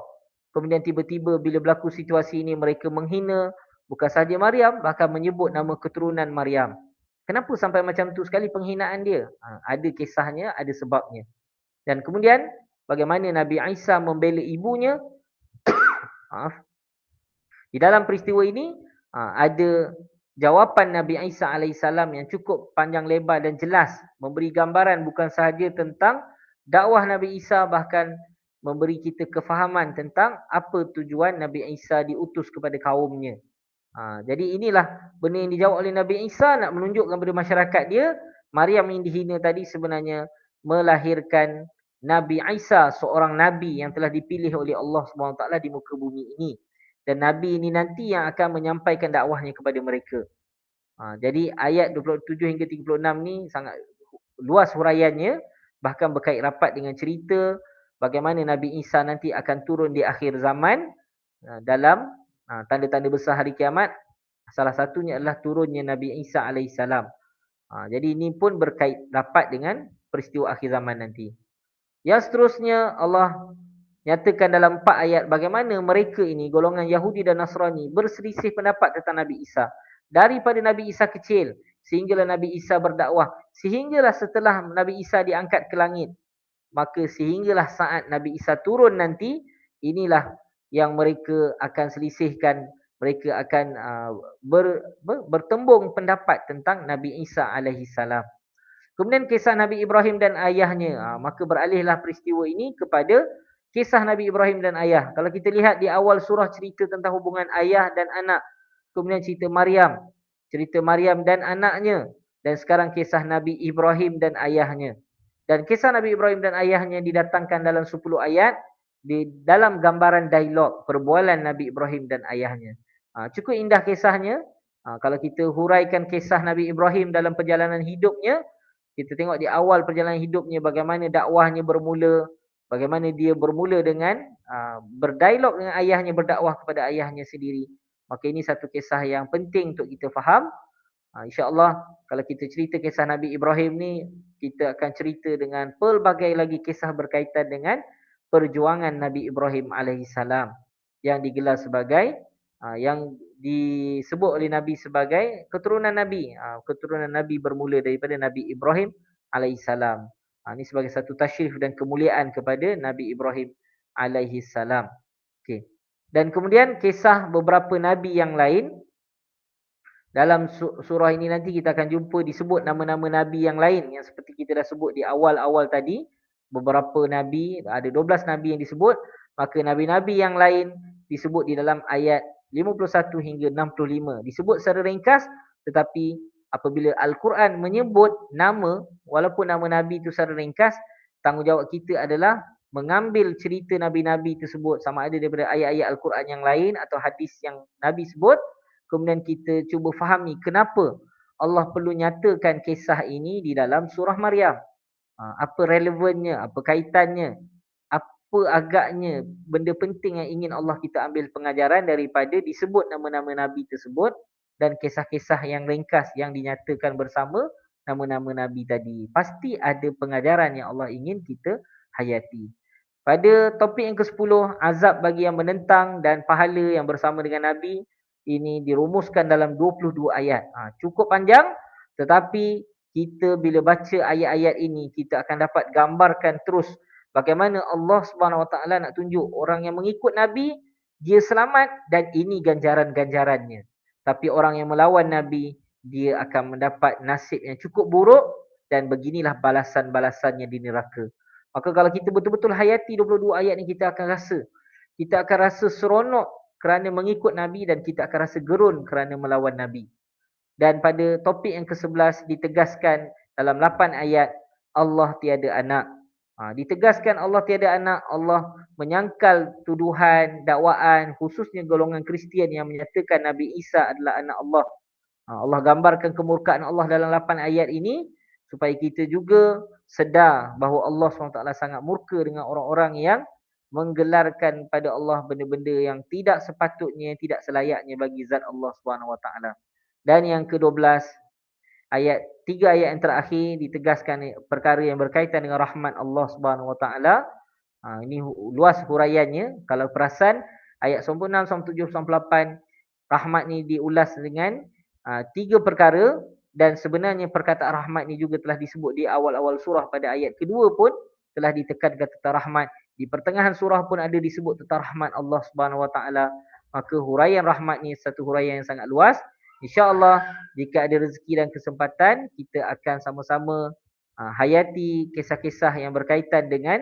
[SPEAKER 1] Kemudian tiba-tiba bila berlaku situasi ini, mereka menghina bukan sahaja Maryam, bahkan menyebut nama keturunan Maryam. Kenapa sampai macam tu sekali penghinaan dia? Ada kisahnya, ada sebabnya. Dan kemudian bagaimana Nabi Isa membela ibunya. Maaf. Di dalam peristiwa ini ada jawapan Nabi Isa AS yang cukup panjang lebar dan jelas, memberi gambaran bukan sahaja tentang dakwah Nabi Isa, bahkan memberi kita kefahaman tentang apa tujuan Nabi Isa diutus kepada kaumnya. Jadi inilah benda yang dijawab oleh Nabi Isa, nak menunjukkan kepada masyarakat dia, Maryam yang dihina tadi sebenarnya melahirkan Nabi Isa, seorang Nabi yang telah dipilih oleh Allah SWT di muka bumi ini. Dan Nabi ini nanti yang akan menyampaikan dakwahnya kepada mereka. Jadi ayat 27 hingga 36 ni sangat luas huraiannya, bahkan berkait rapat dengan cerita bagaimana Nabi Isa nanti akan turun di akhir zaman dalam tanda-tanda besar hari kiamat. Salah satunya adalah turunnya Nabi Isa AS. Jadi ini pun berkait rapat dengan peristiwa akhir zaman nanti. Yang seterusnya Allah nyatakan dalam 4 ayat bagaimana mereka ini, golongan Yahudi dan Nasrani, berselisih pendapat tentang Nabi Isa. Daripada Nabi Isa kecil sehinggalah Nabi Isa berdakwah, sehinggalah setelah Nabi Isa diangkat ke langit, maka sehinggalah saat Nabi Isa turun nanti, inilah yang mereka akan selisihkan. Mereka akan bertembung pendapat tentang Nabi Isa alaihi salam. Kemudian kisah Nabi Ibrahim dan ayahnya. Maka beralihlah peristiwa ini kepada kisah Nabi Ibrahim dan ayah. Kalau kita lihat di awal surah, cerita tentang hubungan ayah dan anak. Kemudian cerita Maryam dan anaknya. Dan sekarang kisah Nabi Ibrahim dan ayahnya. Dan kisah Nabi Ibrahim dan ayahnya didatangkan dalam 10 ayat di dalam gambaran dialog perbualan Nabi Ibrahim dan ayahnya. Cukup indah kisahnya. Kalau kita huraikan kisah Nabi Ibrahim dalam perjalanan hidupnya, kita tengok di awal perjalanan hidupnya bagaimana dakwahnya bermula, bagaimana dia bermula dengan berdialog dengan ayahnya, berdakwah kepada ayahnya sendiri. Maka ini satu kisah yang penting untuk kita faham. InsyaAllah kalau kita cerita kisah Nabi Ibrahim ni, kita akan cerita dengan pelbagai lagi kisah berkaitan dengan perjuangan Nabi Ibrahim alaihissalam yang digelar sebagai yang disebut oleh Nabi sebagai keturunan Nabi. Keturunan Nabi bermula daripada Nabi Ibrahim alaihissalam. Ini sebagai satu tasyrif dan kemuliaan kepada Nabi Ibrahim alaihissalam. Okey. Dan kemudian kisah beberapa Nabi yang lain. Dalam surah ini nanti kita akan jumpa disebut nama-nama Nabi yang lain yang seperti kita dah sebut di awal-awal tadi. Beberapa Nabi, ada 12 Nabi yang disebut. Maka Nabi-Nabi yang lain disebut di dalam ayat 51 hingga 65. Disebut secara ringkas, tetapi apabila Al-Quran menyebut nama, walaupun nama Nabi itu secara ringkas, tanggungjawab kita adalah mengambil cerita Nabi-Nabi tersebut sama ada daripada ayat-ayat Al-Quran yang lain atau hadis yang Nabi sebut. Kemudian kita cuba fahami kenapa Allah perlu nyatakan kisah ini di dalam surah Maryam. Apa relevannya, apa kaitannya, apa agaknya benda penting yang ingin Allah kita ambil pengajaran daripada disebut nama-nama Nabi tersebut dan kisah-kisah yang ringkas yang dinyatakan bersama nama-nama Nabi tadi. Pasti ada pengajaran yang Allah ingin kita hayati. Pada topik yang ke-10, azab bagi yang menentang dan pahala yang bersama dengan Nabi, ini dirumuskan dalam 22 ayat. Cukup panjang, tetapi kita bila baca ayat-ayat ini, kita akan dapat gambarkan terus bagaimana Allah SWT nak tunjuk orang yang mengikut Nabi, dia selamat dan ini ganjaran-ganjarannya. Tapi orang yang melawan Nabi, dia akan mendapat nasib yang cukup buruk dan beginilah balasan-balasannya di neraka. Maka kalau kita betul-betul hayati 22 ayat ni, kita akan rasa seronok kerana mengikut Nabi dan kita akan rasa gerun kerana melawan Nabi. Dan pada topik yang ke-11 ditegaskan dalam 8 ayat Allah tiada anak. Ditegaskan Allah tiada anak, Allah menyangkal tuduhan, dakwaan khususnya golongan Kristian yang menyatakan Nabi Isa adalah anak Allah. Allah gambarkan kemurkaan Allah dalam 8 ayat ini supaya kita juga sedar bahawa Allah SWT sangat murka dengan orang-orang yang menggelarkan pada Allah benda-benda yang tidak sepatutnya, tidak selayaknya bagi zat Allah SWT. Dan yang ke-12, ayat 3 ayat yang terakhir ditegaskan perkara yang berkaitan dengan rahmat Allah SWT. Ini luas huraiannya. Kalau perasan, ayat 96, 97, 98, rahmat ni diulas dengan 3 perkara. Dan sebenarnya perkataan rahmat ni juga telah disebut di awal-awal surah pada ayat kedua pun telah ditekankan tentang rahmat. Di pertengahan surah pun ada disebut tentang rahmat Allah Subhanahu Wa Taala. Maka huraian rahmat ni satu huraian yang sangat luas. InsyaAllah jika ada rezeki dan kesempatan, kita akan sama-sama hayati kisah-kisah yang berkaitan dengan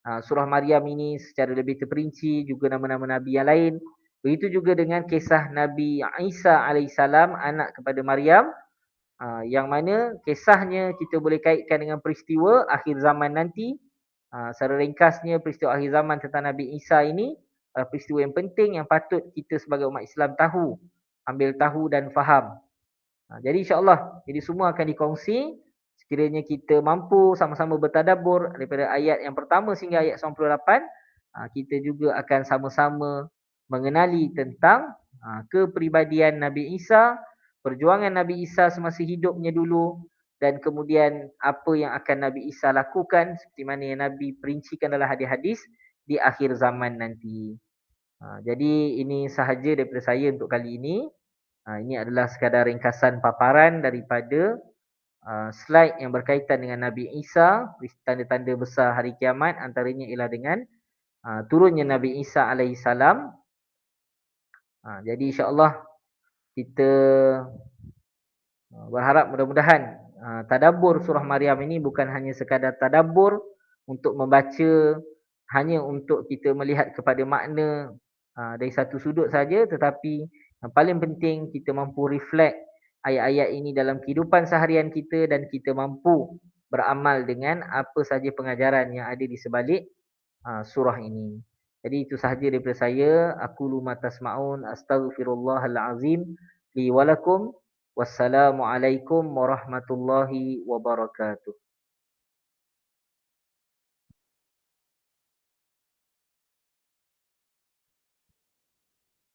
[SPEAKER 1] surah Maryam ini secara lebih terperinci, juga nama-nama Nabi yang lain. Begitu juga dengan kisah Nabi Isa AS, anak kepada Maryam. Yang mana kisahnya kita boleh kaitkan dengan peristiwa akhir zaman nanti. Secara ringkasnya, peristiwa akhir zaman tentang Nabi Isa ini peristiwa yang penting yang patut kita sebagai umat Islam tahu, ambil tahu dan faham. Jadi insyaAllah, jadi semua akan dikongsi sekiranya kita mampu sama-sama bertadabbur daripada ayat yang pertama sehingga ayat 98. Kita juga akan sama-sama mengenali tentang kepribadian Nabi Isa, perjuangan Nabi Isa semasa hidupnya dulu, dan kemudian apa yang akan Nabi Isa lakukan seperti mana yang Nabi perincikan dalam hadis-hadis di akhir zaman nanti. Jadi ini sahaja daripada saya untuk kali ini. Ini adalah sekadar ringkasan paparan daripada slide yang berkaitan dengan Nabi Isa, tanda-tanda besar hari kiamat, antaranya ialah dengan turunnya Nabi Isa alaihissalam. Jadi insya-Allah kita berharap mudah-mudahan tadabbur surah Maryam ini bukan hanya sekadar tadabbur untuk membaca, hanya untuk kita melihat kepada makna dari satu sudut saja, tetapi yang paling penting kita mampu reflect ayat-ayat ini dalam kehidupan seharian kita dan kita mampu beramal dengan apa saja pengajaran yang ada di sebalik surah ini. Jadi itu sahaja daripada saya. Aqulu ma tasma'un astaghfirullahal azim li wa lakum. Wassalamualaikum warahmatullahi wabarakatuh.